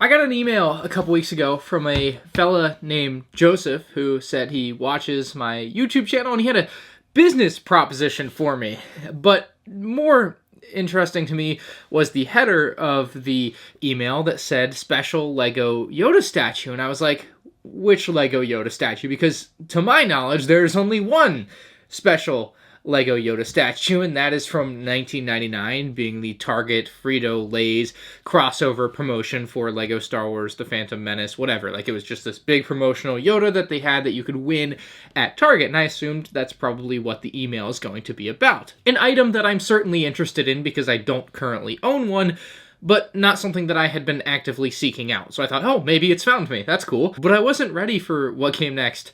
I got an email a couple weeks ago from a fella named Joseph who said he watches my YouTube channel and he had a business proposition for me. But more interesting to me was the header of the email that said special Lego Yoda statue. And I was like, which Lego Yoda statue? Because to my knowledge, there's only one special Lego Yoda statue, and that is from 1999, being the Target Frito-Lay's crossover promotion for Lego Star Wars The Phantom Menace, whatever. Like, it was just this big promotional Yoda that they had that you could win at Target, and I assumed that's probably what the email is going to be about. An item that I'm certainly interested in because I don't currently own one, but not something that I had been actively seeking out. So I thought, oh, maybe it's found me. That's cool. But I wasn't ready for what came next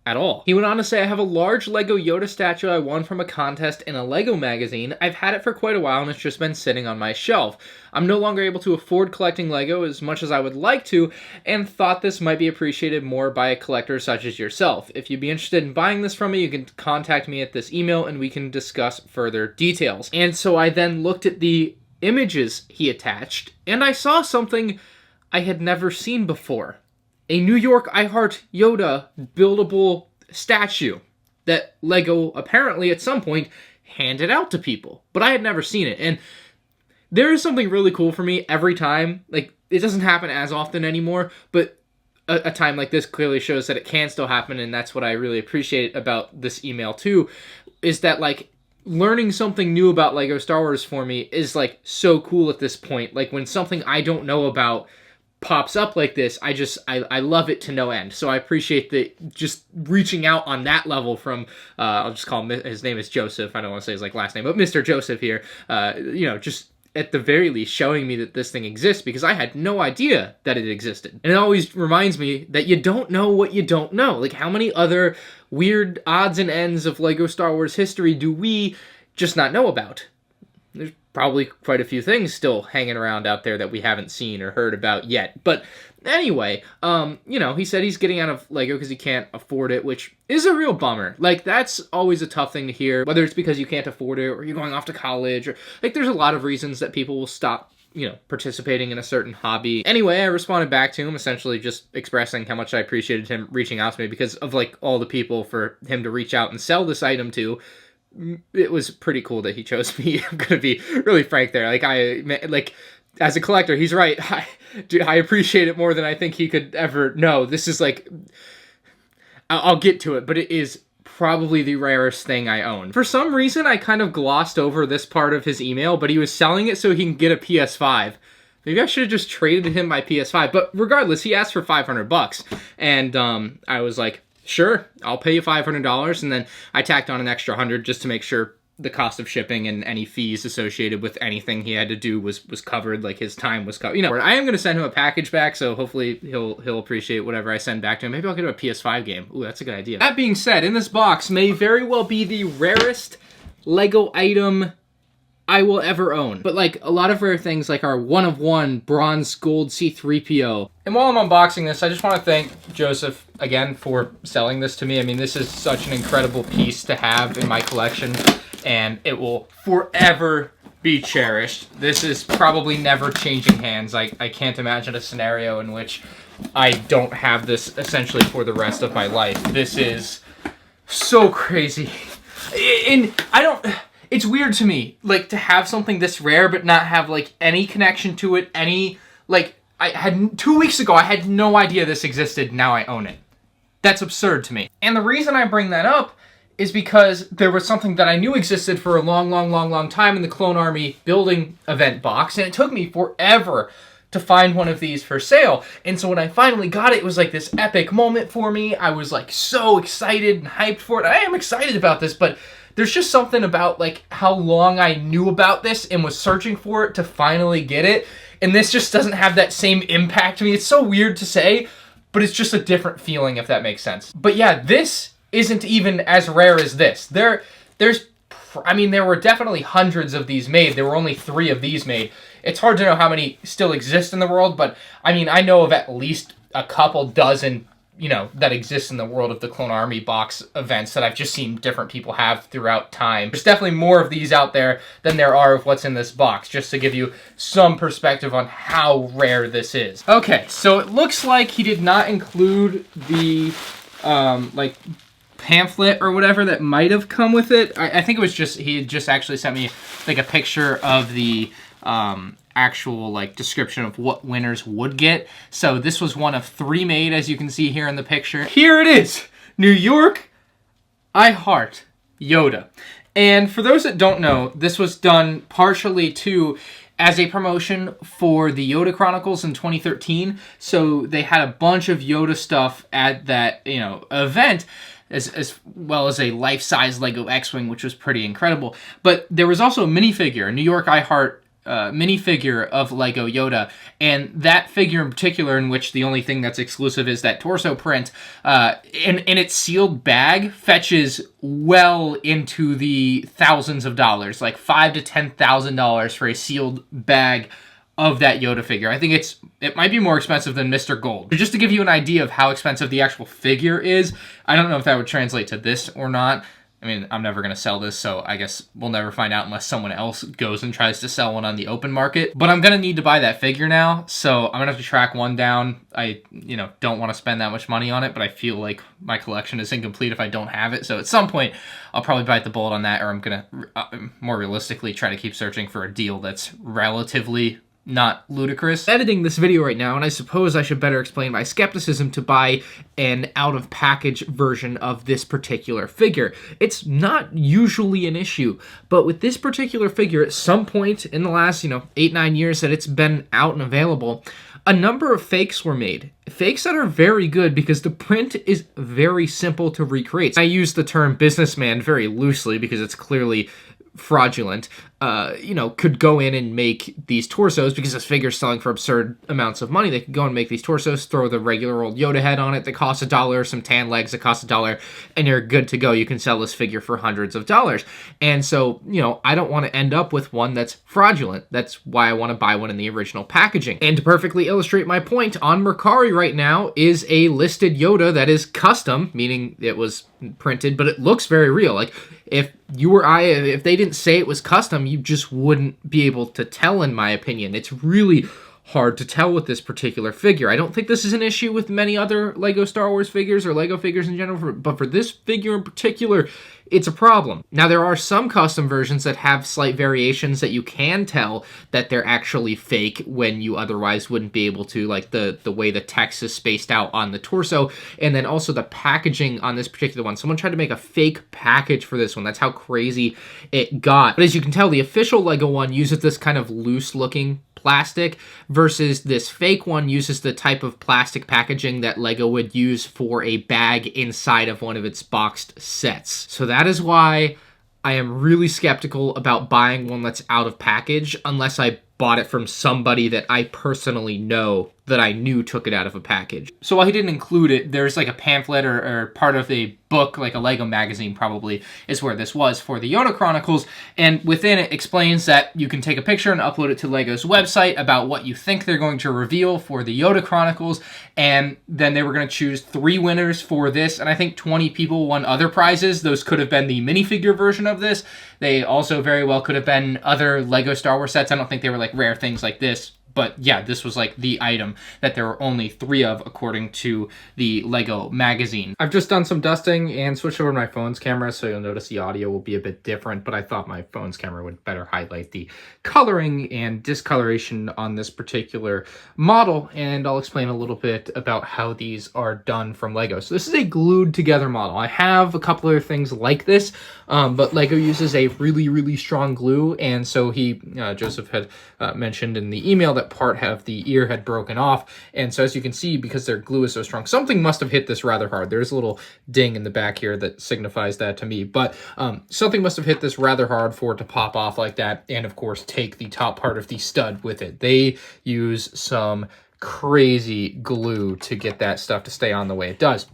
at all. He went on to say, I have a large Lego Yoda statue I won from a contest in a Lego magazine. I've had it for quite a while and it's just been sitting on my shelf. I'm no longer able to afford collecting Lego as much as I would like to, and thought this might be appreciated more by a collector such as yourself. If you'd be interested in buying this from me, you can contact me at this email and we can discuss further details. And so I then looked at the images he attached, and I saw something I had never seen before. A New York I Heart Yoda buildable statue that Lego apparently at some point handed out to people. But I had never seen it. And there is something really cool for me every time. Like, it doesn't happen as often anymore, but a time like this clearly shows that it can still happen, and that's what I really appreciate about this email too, is that, like, learning something new about Lego Star Wars for me is, like, so cool at this point. Like, when something I don't know about pops up like this, I love it to no end. So I appreciate the just reaching out on that level from, I'll just call him, his name is Joseph, I don't want to say his last name, but Mr. Joseph here, just at the very least showing me that this thing exists, because I had no idea that it existed. And it always reminds me that you don't know what you don't know. Like, how many other weird odds and ends of Lego Star Wars history do we just not know about? There's probably quite a few things still hanging around out there that we haven't seen or heard about yet. But anyway, he said he's getting out of Lego because he can't afford it, which is a real bummer. Like, that's always a tough thing to hear, whether it's because you can't afford it or you're going off to college, or, like, there's a lot of reasons that people will stop participating in a certain hobby. Anyway, I responded back to him, essentially just expressing how much I appreciated him reaching out to me, because of, like, all the people for him to reach out and sell this item to. It was pretty cool that he chose me. I'm gonna be really frank there. Like, as a collector, he's right. I appreciate it more than I think he could ever know. This is, like, I'll get to it, but it is probably the rarest thing I own. For some reason, I kind of glossed over this part of his email, but he was selling it so he can get a PS5. Maybe I should have just traded him my PS5. But regardless, he asked for $500, and I was like, sure, I'll pay you $500, and then I tacked on an extra $100 just to make sure the cost of shipping and any fees associated with anything he had to do was covered, like his time was covered. I am going to send him a package back, so hopefully he'll appreciate whatever I send back to him. Maybe I'll get him a PS5 game. Ooh, that's a good idea. That being said, in this box may very well be the rarest Lego item I will ever own. But, like, a lot of rare things, like our one-of-one bronze gold C-3PO. And while I'm unboxing this, I just want to thank Joseph again for selling this to me. I mean, this is such an incredible piece to have in my collection, and it will forever be cherished. This is probably never changing hands. I can't imagine a scenario in which I don't have this essentially for the rest of my life. This is so crazy. And it's weird to me, like, to have something this rare but not have, like, any connection to it, I had 2 weeks ago, I had no idea this existed, now I own it. That's absurd to me. And the reason I bring that up is because there was something that I knew existed for a long time in the Clone Army building event box, and it took me forever to find one of these for sale. And so when I finally got it, it was like this epic moment for me. I was, like, so excited and hyped for it. I am excited about this, but there's just something about, like, how long I knew about this and was searching for it to finally get it. And this just doesn't have that same impact to me. It's so weird to say, but it's just a different feeling, if that makes sense. But yeah, this isn't even as rare as this. There were definitely hundreds of these made. There were only 3 of these made. It's hard to know how many still exist in the world, but I mean, I know of at least a couple dozen you know, that exists in the world of the Clone Army box events that I've just seen different people have throughout time. There's definitely more of these out there than there are of what's in this box, just to give you some perspective on how rare this is. Okay, so it looks like he did not include the, like, pamphlet or whatever that might have come with it. I think it was just, he had just actually sent me, like, a picture of the, actual like description of what winners would get. So this was one of 3 made, as you can see here in the picture. Here it is, New York, I Heart Yoda. And for those that don't know, this was done partially too as a promotion for the Yoda Chronicles in 2013. So they had a bunch of Yoda stuff at that, you know, event, as well as a life-size Lego X-Wing, which was pretty incredible. But there was also a minifigure, a New York I Heart minifigure of Lego Yoda, and that figure in particular, in which the only thing that's exclusive is that torso print, in its sealed bag, fetches well into the thousands of dollars, like $5,000 to $10,000 for a sealed bag of that Yoda figure. I think it might be more expensive than Mr. Gold. But just to give you an idea of how expensive the actual figure is, I don't know if that would translate to this or not. I mean, I'm never going to sell this, so I guess we'll never find out unless someone else goes and tries to sell one on the open market. But I'm going to need to buy that figure now, so I'm going to have to track one down. I, you know, don't want to spend that much money on it, but I feel like my collection is incomplete if I don't have it. So at some point, I'll probably bite the bullet on that, or I'm going to, more realistically, try to keep searching for a deal that's relatively not ludicrous. Editing this video right now, and I suppose I should better explain my skepticism to buy an out-of-package version of this particular figure. It's not usually an issue, but with this particular figure, at some point in the last, 8-9 years that it's been out and available, a number of fakes were made. Fakes that are very good because the print is very simple to recreate. I use the term businessman very loosely because it's clearly fraudulent, could go in and make these torsos because this figure's selling for absurd amounts of money. They could go and make these torsos, throw the regular old Yoda head on it that costs $1, some tan legs that cost $1, and you're good to go. You can sell this figure for hundreds of dollars. And so, I don't want to end up with one that's fraudulent. That's why I want to buy one in the original packaging. And to perfectly illustrate my point, on Mercari right now is a listed Yoda that is custom, meaning it was printed, but it looks very real. Like, if you or I, if they didn't say it was custom, you just wouldn't be able to tell, in my opinion. It's really hard to tell with this particular figure. I don't think this is an issue with many other Lego Star Wars figures or Lego figures in general, but for this figure in particular, it's a problem. Now, there are some custom versions that have slight variations that you can tell that they're actually fake when you otherwise wouldn't be able to, like the way the text is spaced out on the torso, and then also the packaging on this particular one. Someone tried to make a fake package for this one. That's how crazy it got. But as you can tell, the official Lego one uses this kind of loose-looking plastic versus this fake one uses the type of plastic packaging that Lego would use for a bag inside of one of its boxed sets. So that is why I am really skeptical about buying one that's out of package unless I bought it from somebody that I personally know that I knew took it out of a package. So while he didn't include it, there's like a pamphlet or part of a book, like a Lego magazine probably, is where this was for the Yoda Chronicles, and within it explains that you can take a picture and upload it to Lego's website about what you think they're going to reveal for the Yoda Chronicles, and then they were going to choose 3 winners for this, and I think 20 people won other prizes. Those could have been the minifigure version of this. They also very well could have been other Lego Star Wars sets. I don't think they were like rare things like this. But yeah, this was like the item that there were only 3 of according to the Lego magazine. I've just done some dusting and switched over to my phone's camera, so you'll notice the audio will be a bit different, but I thought my phone's camera would better highlight the coloring and discoloration on this particular model, and I'll explain a little bit about how these are done from Lego. So this is a glued together model. I have a couple other things like this, but Lego uses a really, really strong glue, and so Joseph had mentioned in the email that part of the ear had broken off, and so as you can see, because their glue is so strong, something must have hit this rather hard. There's a little ding in the back here that signifies that to me, but something must have hit this rather hard for it to pop off like that, and of course take the top part of the stud with it. They use some crazy glue to get that stuff to stay on the way it does.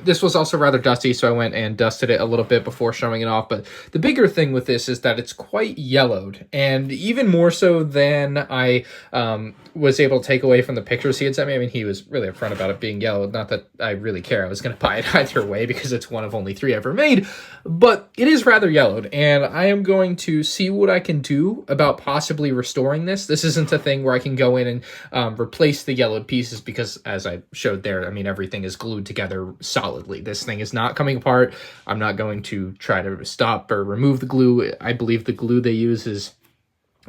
This was also rather dusty, so I went and dusted it a little bit before showing it off. But the bigger thing with this is that it's quite yellowed, and even more so than I was able to take away from the pictures he had sent me. I mean, he was really upfront about it being yellowed. Not that I really care. I was going to buy it either way because it's one of only 3 ever made. But it is rather yellowed, and I am going to see what I can do about possibly restoring this. This isn't a thing where I can go in and replace the yellowed pieces because, as I showed there, I mean, everything is glued together solidly. This thing is not coming apart. I'm not going to try to stop or remove the glue. I believe the glue they use is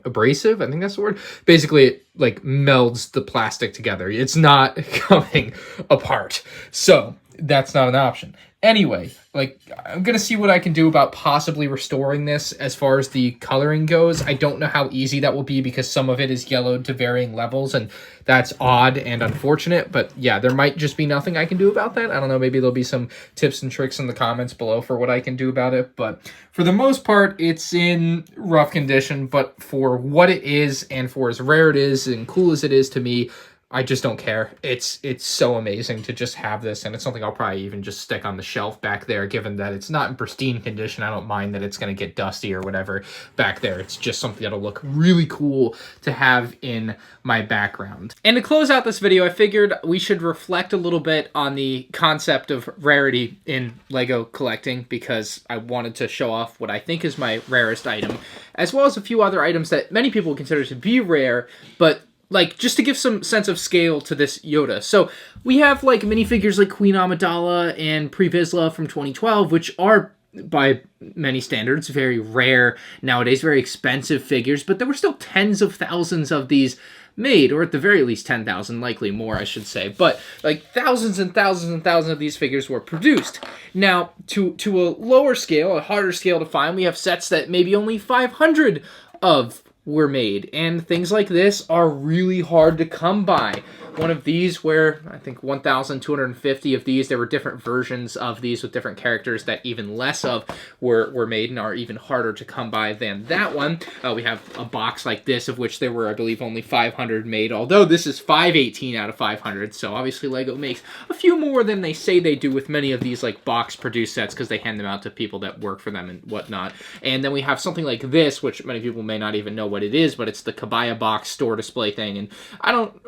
abrasive. I think that's the word. Basically, it like melds the plastic together. It's not coming apart. So that's not an option. Anyway, like, I'm going to see what I can do about possibly restoring this as far as the coloring goes. I don't know how easy that will be because some of it is yellowed to varying levels, and that's odd and unfortunate. But yeah, there might just be nothing I can do about that. I don't know, maybe there'll be some tips and tricks in the comments below for what I can do about it. But for the most part, it's in rough condition. But for what it is and for as rare it is and cool as it is to me, I just don't care. It's so amazing to just have this, and it's something I'll probably even just stick on the shelf back there, given that it's not in pristine condition. I don't mind that it's going to get dusty or whatever back there. It's just something that'll look really cool to have in my background. And to close out this video, I figured we should reflect a little bit on the concept of rarity in Lego collecting, because I wanted to show off what I think is my rarest item, as well as a few other items that many people consider to be rare, but like, just to give some sense of scale to this Yoda. So we have like minifigures like Queen Amidala and Pre Vizsla from 2012, which are, by many standards, very rare nowadays, very expensive figures, but there were still tens of thousands of these made, or at the very least 10,000, likely more, I should say. But like thousands and thousands and thousands of these figures were produced. Now, to a lower scale, a harder scale to find, we have sets that maybe only 500 of were made, and things like this are really hard to come by. One of these where I think 1,250 of these, there were different versions of these with different characters that even less of were made and are even harder to come by than that one. We have a box like this of which there were, I believe, only 500 made, although this is 518 out of 500, so obviously Lego makes a few more than they say they do with many of these like box produced sets because they hand them out to people that work for them and whatnot. And then we have something like this, which many people may not even know what it is, but it's the Kabaya box store display thing, and I don't,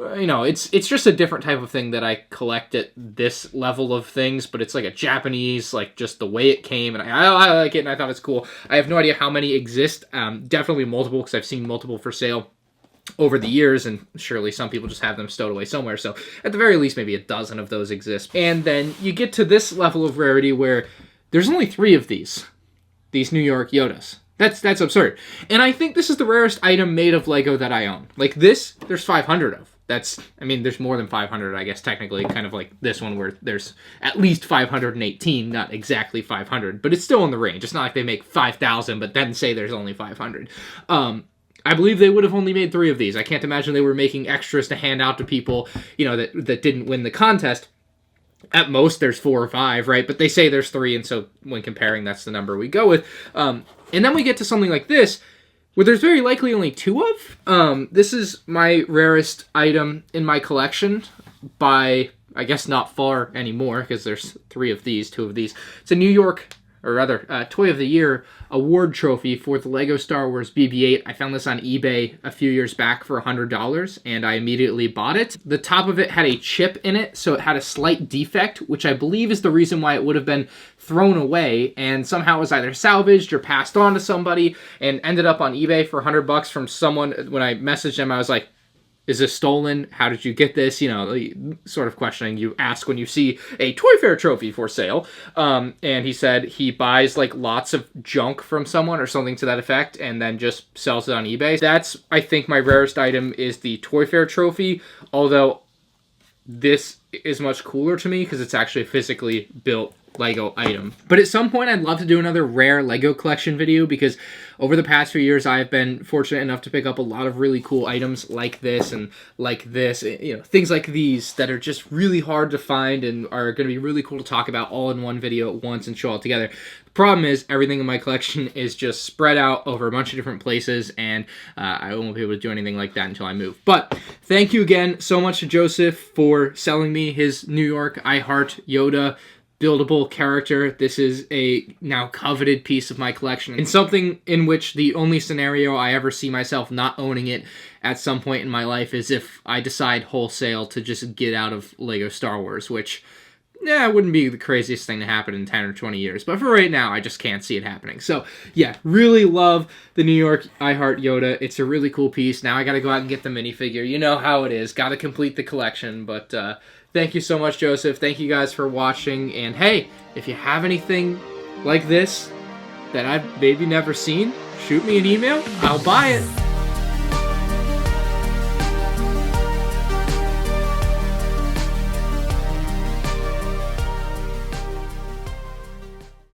it's just a different type of thing that I collect at this level of things, but it's like a Japanese, like just the way it came, and I like it, and I thought it's cool. I have no idea how many exist, definitely multiple, because I've seen multiple for sale over the years, and surely some people just have them stowed away somewhere, so at the very least maybe a dozen of those exist. And then you get to this level of rarity where there's only 3 of these New York Yodas. That's absurd. And I think this is the rarest item made of Lego that I own. Like this, there's 500 of. There's more than 500, I guess, technically, kind of like this one where there's at least 518, not exactly 500, but it's still in the range. It's not like they make 5,000, but then say there's only 500. I believe they would have only made 3 of these. I can't imagine they were making extras to hand out to people, that didn't win the contest. At most, there's 4 or 5, right? But they say there's 3, and so when comparing, that's the number we go with. And then we get to something like this, where there's very likely only 2 of. This is my rarest item in my collection by, I guess, not far anymore, because there's 3 of these, 2 of these. It's a New York, or rather, Toy of the Year award trophy for the Lego Star Wars BB-8. I found this on eBay a few years back for $100, and I immediately bought it. The top of it had a chip in it, so it had a slight defect, which I believe is the reason why it would have been thrown away, and somehow was either salvaged or passed on to somebody, and ended up on eBay for $100 from someone. When I messaged him, I was like, is this stolen? How did you get this? Sort of questioning you ask when you see a Toy Fair trophy for sale. And he said he buys like lots of junk from someone or something to that effect and then just sells it on eBay. That's, I think, my rarest item is the Toy Fair trophy, although this is much cooler to me because it's actually a physically built Lego item. But at some point, I'd love to do another rare Lego collection video because over the past few years, I've been fortunate enough to pick up a lot of really cool items like this and like this, things like these that are just really hard to find and are going to be really cool to talk about all in one video at once and show all together. The problem is everything in my collection is just spread out over a bunch of different places, and I won't be able to do anything like that until I move. But thank you again so much to Joseph for selling me his New York I Heart Yoda buildable character. This is a now coveted piece of my collection, and something in which the only scenario I ever see myself not owning it at some point in my life is if I decide wholesale to just get out of Lego Star Wars, which, it wouldn't be the craziest thing to happen in 10 or 20 years. But for right now, I just can't see it happening. So, yeah, really love the New York I Heart Yoda. It's a really cool piece. Now I got to go out and get the minifigure. You know how it is. Got to complete the collection. But thank you so much, Joseph. Thank you guys for watching. And hey, if you have anything like this that I've maybe never seen, shoot me an email. I'll buy it.